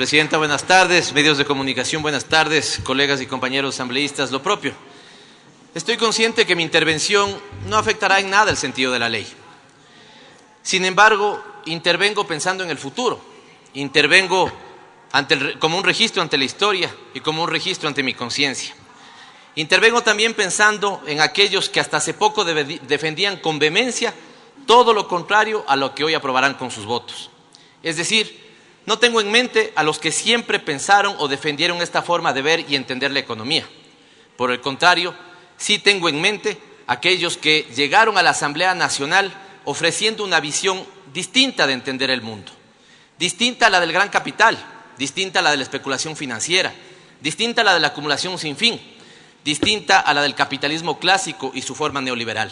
Presidenta, buenas tardes. Medios de comunicación, buenas tardes. Colegas y compañeros asambleístas, lo propio. Estoy consciente que mi intervención no afectará en nada el sentido de la ley. Sin embargo, intervengo pensando en el futuro. Intervengo como un registro ante la historia y como un registro ante mi conciencia. Intervengo también pensando en aquellos que hasta hace poco defendían con vehemencia todo lo contrario a lo que hoy aprobarán con sus votos. Es decir, no tengo en mente a los que siempre pensaron o defendieron esta forma de ver y entender la economía. Por el contrario, sí tengo en mente a aquellos que llegaron a la Asamblea Nacional ofreciendo una visión distinta de entender el mundo, distinta a la del gran capital, distinta a la de la especulación financiera, distinta a la de la acumulación sin fin, distinta a la del capitalismo clásico y su forma neoliberal.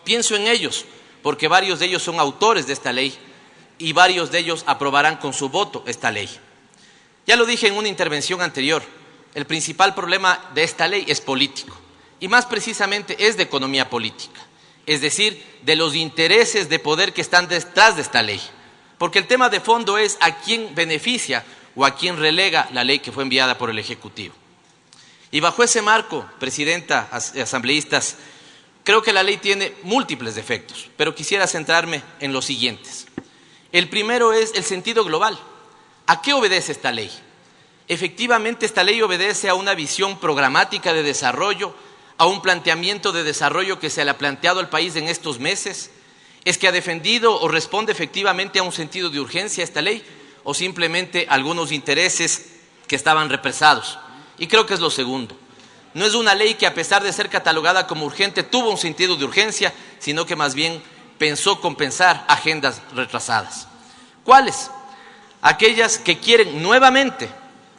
Pienso en ellos porque varios de ellos son autores de esta ley y varios de ellos aprobarán con su voto esta ley. Ya lo dije en una intervención anterior, el principal problema de esta ley es político y más precisamente es de economía política, es decir, de los intereses de poder que están detrás de esta ley, porque el tema de fondo es a quién beneficia o a quién relega la ley que fue enviada por el Ejecutivo. Y bajo ese marco, Presidenta, asambleístas, creo que la ley tiene múltiples defectos, pero quisiera centrarme en los siguientes. El primero es el sentido global. ¿A qué obedece esta ley? Efectivamente, esta ley obedece a una visión programática de desarrollo, a un planteamiento de desarrollo que se le ha planteado al país en estos meses. ¿Es que ha defendido o responde efectivamente a un sentido de urgencia esta ley o simplemente a algunos intereses que estaban represados? Y creo que es lo segundo. No es una ley que, a pesar de ser catalogada como urgente, tuvo un sentido de urgencia, sino que más bien pensó compensar agendas retrasadas. ¿Cuáles? Aquellas que quieren nuevamente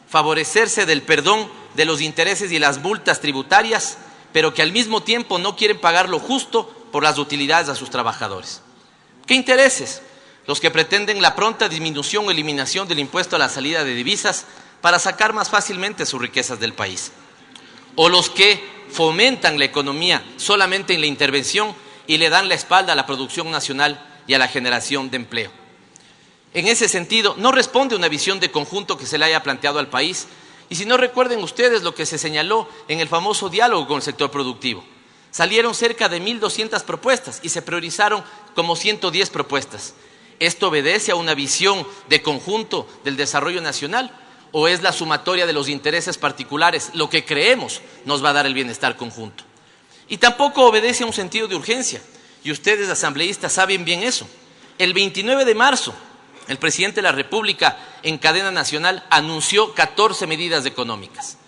favorecerse del perdón de los intereses y las multas tributarias, pero que al mismo tiempo no quieren pagar lo justo por las utilidades a sus trabajadores. ¿Qué intereses? Los que pretenden la pronta disminución o eliminación del impuesto a la salida de divisas para sacar más fácilmente sus riquezas del país. O los que fomentan la economía solamente en la intervención y le dan la espalda a la producción nacional y a la generación de empleo. En ese sentido, no responde a una visión de conjunto que se le haya planteado al país. Y si no, recuerden ustedes lo que se señaló en el famoso diálogo con el sector productivo. Salieron cerca de 1.200 propuestas y se priorizaron como 110 propuestas. ¿Esto obedece a una visión de conjunto del desarrollo nacional o es la sumatoria de los intereses particulares lo que creemos nos va a dar el bienestar conjunto? Y tampoco obedece a un sentido de urgencia, y ustedes, asambleístas, saben bien eso. El 29 de marzo, el presidente de la República, en cadena nacional, anunció 14 medidas económicas.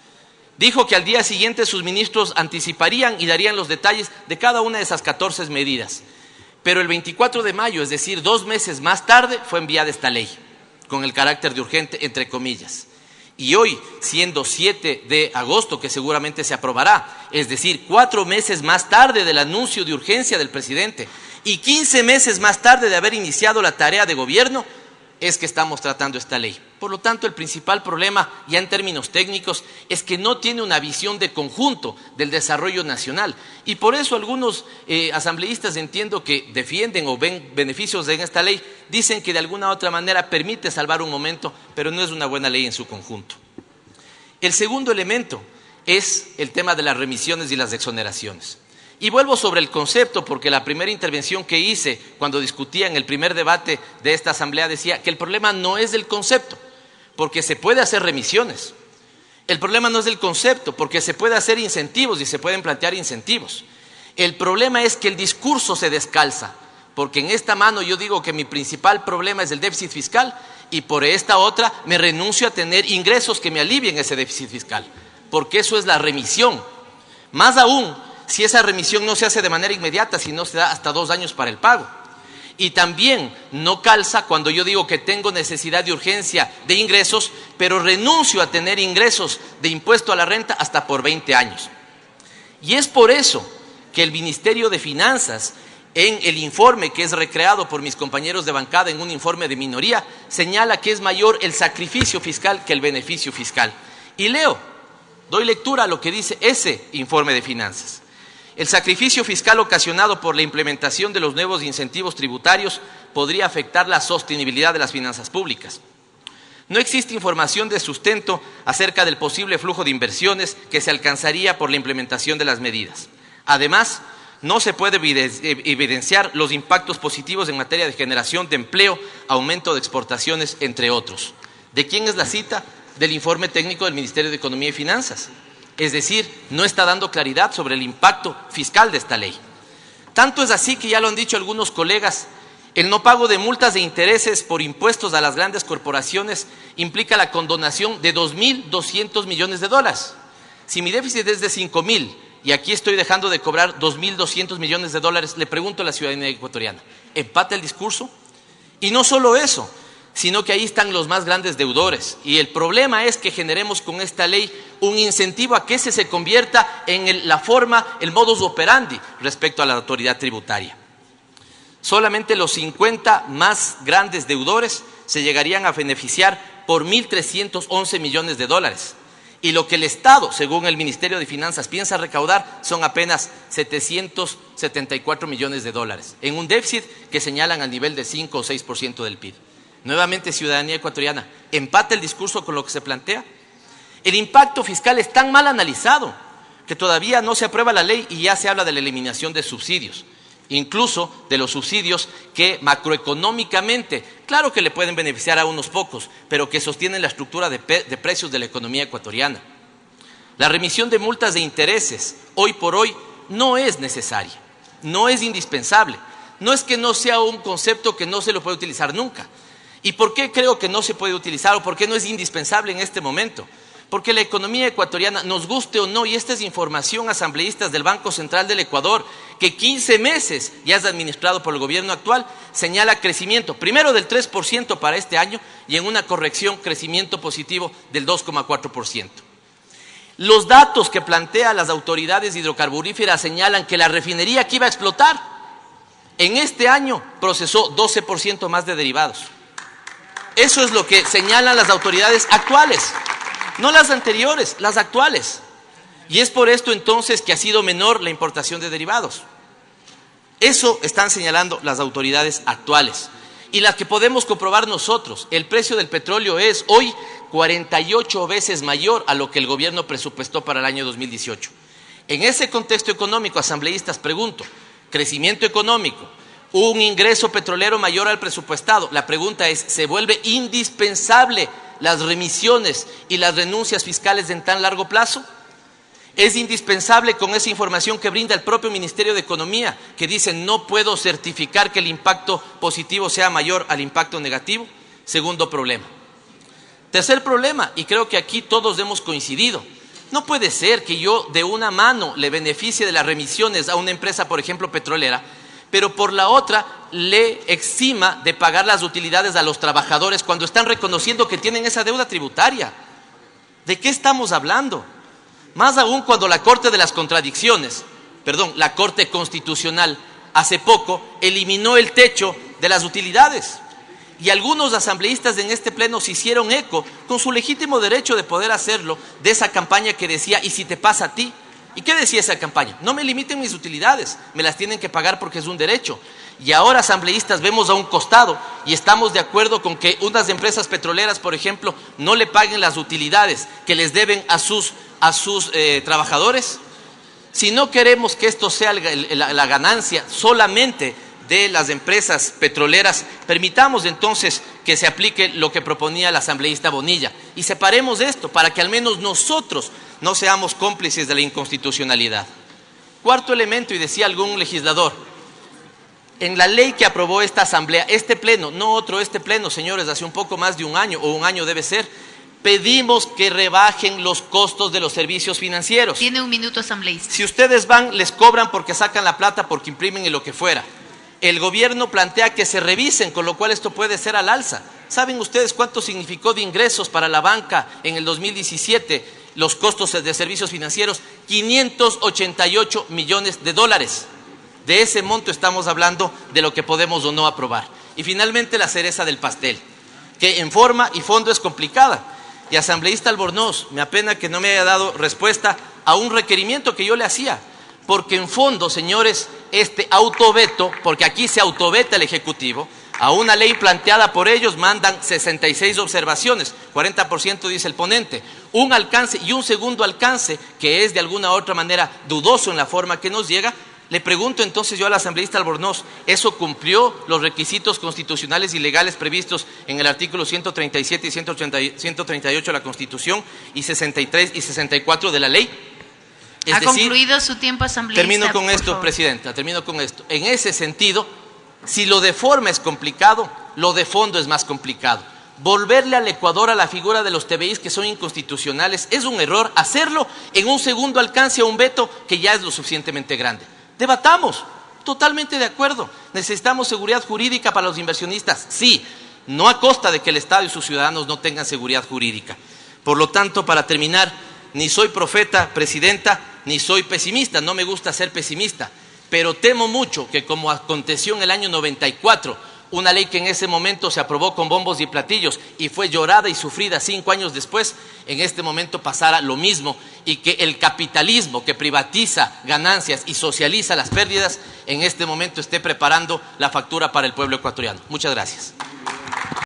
Dijo que al día siguiente sus ministros anticiparían y darían los detalles de cada una de esas 14 medidas. Pero el 24 de mayo, es decir, 2 meses más tarde, fue enviada esta ley, con el carácter de urgente, entre comillas. Y hoy, siendo 7 de agosto, que seguramente se aprobará, es decir, 4 meses más tarde del anuncio de urgencia del presidente y 15 meses más tarde de haber iniciado la tarea de gobierno, es que estamos tratando esta ley. Por lo tanto, el principal problema, ya en términos técnicos, es que no tiene una visión de conjunto del desarrollo nacional. Y por eso algunos asambleístas, entiendo que defienden o ven beneficios en esta ley, dicen que de alguna u otra manera permite salvar un momento, pero no es una buena ley en su conjunto. El segundo elemento es el tema de las remisiones y las exoneraciones. Y vuelvo sobre el concepto porque la primera intervención que hice cuando discutía en el primer debate de esta asamblea decía que el problema no es del concepto, porque se puede hacer remisiones. El problema no es del concepto, porque se puede hacer incentivos y se pueden plantear incentivos. El problema es que el discurso se descalza, porque en esta mano yo digo que mi principal problema es el déficit fiscal y por esta otra me renuncio a tener ingresos que me alivien ese déficit fiscal, porque eso es la remisión. Más aún, si esa remisión no se hace de manera inmediata, sino se da hasta 2 años para el pago. Y también no calza cuando yo digo que tengo necesidad de urgencia de ingresos, pero renuncio a tener ingresos de impuesto a la renta hasta por 20 años. Y es por eso que el Ministerio de Finanzas, en el informe que es recreado por mis compañeros de bancada en un informe de minoría, señala que es mayor el sacrificio fiscal que el beneficio fiscal. Y doy lectura a lo que dice ese informe de finanzas. El sacrificio fiscal ocasionado por la implementación de los nuevos incentivos tributarios podría afectar la sostenibilidad de las finanzas públicas. No existe información de sustento acerca del posible flujo de inversiones que se alcanzaría por la implementación de las medidas. Además, no se puede evidenciar los impactos positivos en materia de generación de empleo, aumento de exportaciones, entre otros. ¿De quién es la cita? Del informe técnico del Ministerio de Economía y Finanzas. Es decir, no está dando claridad sobre el impacto fiscal de esta ley. Tanto es así que ya lo han dicho algunos colegas, el no pago de multas de intereses por impuestos a las grandes corporaciones implica la condonación de 2.200 millones de dólares. Si mi déficit es de 5.000 y aquí estoy dejando de cobrar 2.200 millones de dólares, le pregunto a la ciudadanía ecuatoriana, ¿empata el discurso? Y no solo eso, sino que ahí están los más grandes deudores. Y el problema es que generemos con esta ley un incentivo a que ese se convierta en la forma, el modus operandi respecto a la autoridad tributaria. Solamente los 50 más grandes deudores se llegarían a beneficiar por 1.311 millones de dólares. Y lo que el Estado, según el Ministerio de Finanzas, piensa recaudar son apenas 774 millones de dólares, en un déficit que señalan al nivel de 5 o 6% del PIB. Nuevamente, ciudadanía ecuatoriana, ¿empata el discurso con lo que se plantea? El impacto fiscal es tan mal analizado que todavía no se aprueba la ley y ya se habla de la eliminación de subsidios, incluso de los subsidios que macroeconómicamente, claro que le pueden beneficiar a unos pocos, pero que sostienen la estructura de precios de la economía ecuatoriana. La remisión de multas de intereses, hoy por hoy, no es necesaria, no es indispensable. No es que no sea un concepto que no se lo puede utilizar nunca. ¿Y por qué creo que no se puede utilizar o por qué no es indispensable en este momento? Porque la economía ecuatoriana, nos guste o no, y esta es información asambleístas del Banco Central del Ecuador, que 15 meses ya es administrado por el gobierno actual, señala crecimiento, primero del 3% para este año y en una corrección crecimiento positivo del 2,4%. Los datos que plantean las autoridades hidrocarburíferas señalan que la refinería que iba a explotar, en este año procesó 12% más de derivados. Eso es lo que señalan las autoridades actuales. No las anteriores, las actuales. Y es por esto entonces que ha sido menor la importación de derivados. Eso están señalando las autoridades actuales. Y las que podemos comprobar nosotros, el precio del petróleo es hoy 48 veces mayor a lo que el gobierno presupuestó para el año 2018. En ese contexto económico, asambleístas, pregunto, crecimiento económico, un ingreso petrolero mayor al presupuestado. La pregunta es, ¿se vuelve indispensable las remisiones y las renuncias fiscales en tan largo plazo? Es indispensable con esa información que brinda el propio Ministerio de Economía, que dice no puedo certificar que el impacto positivo sea mayor al impacto negativo. Segundo problema. Tercer problema, y creo que aquí todos hemos coincidido, no puede ser que yo de una mano le beneficie de las remisiones a una empresa, por ejemplo, petrolera, pero por la otra le exima de pagar las utilidades a los trabajadores cuando están reconociendo que tienen esa deuda tributaria. ¿De qué estamos hablando? Más aún cuando la Corte de las Contradicciones, la Corte Constitucional, hace poco eliminó el techo de las utilidades. Y algunos asambleístas en este pleno se hicieron eco, con su legítimo derecho de poder hacerlo, de esa campaña que decía, ¿y si te pasa a ti? ¿Y qué decía esa campaña? No me limiten mis utilidades, me las tienen que pagar porque es un derecho. Y ahora, asambleístas, vemos a un costado y estamos de acuerdo con que unas empresas petroleras, por ejemplo, no le paguen las utilidades que les deben a sus trabajadores. Si no queremos que esto sea la ganancia solamente de las empresas petroleras, permitamos entonces que se aplique lo que proponía el asambleísta Bonilla y separemos esto para que al menos nosotros no seamos cómplices de la inconstitucionalidad. Cuarto elemento, y decía algún legislador, en la ley que aprobó esta asamblea, este pleno, no otro, este pleno, señores, hace un poco más de un año, o un año debe ser, pedimos que rebajen los costos de los servicios financieros. Tiene un minuto, asambleísta. Si ustedes van, les cobran porque sacan la plata, porque imprimen y lo que fuera. El gobierno plantea que se revisen, con lo cual esto puede ser al alza. ¿Saben ustedes cuánto significó de ingresos para la banca en el 2017 los costos de servicios financieros? 588 millones de dólares. De ese monto estamos hablando de lo que podemos o no aprobar. Y finalmente la cereza del pastel, que en forma y fondo es complicada. Y asambleísta Albornoz, me apena que no me haya dado respuesta a un requerimiento que yo le hacía. Porque en fondo, señores, este autoveto, porque aquí se autoveta el Ejecutivo, A una ley planteada por ellos mandan 66 observaciones, 40% dice el ponente. Un alcance y un segundo alcance, que es de alguna u otra manera dudoso en la forma que nos llega. Le pregunto entonces yo al asambleísta Albornoz, ¿eso cumplió los requisitos constitucionales y legales previstos en el artículo 137 y 138 de la Constitución y 63 y 64 de la ley? Ha concluido su tiempo, asambleísta. Termino con esto, presidenta, termino con esto. En ese sentido, si lo de forma es complicado, lo de fondo es más complicado. Volverle al Ecuador a la figura de los TBIs que son inconstitucionales es un error. Hacerlo en un segundo alcance a un veto que ya es lo suficientemente grande. Debatamos, totalmente de acuerdo. Necesitamos seguridad jurídica para los inversionistas, sí, no a costa de que el Estado y sus ciudadanos no tengan seguridad jurídica. Por lo tanto, para terminar, ni soy profeta, presidenta, ni soy pesimista, no me gusta ser pesimista, pero temo mucho que, como aconteció en el año 94, una ley que en ese momento se aprobó con bombos y platillos y fue llorada y sufrida 5 años después, en este momento pasara lo mismo y que el capitalismo que privatiza ganancias y socializa las pérdidas, en este momento esté preparando la factura para el pueblo ecuatoriano. Muchas gracias.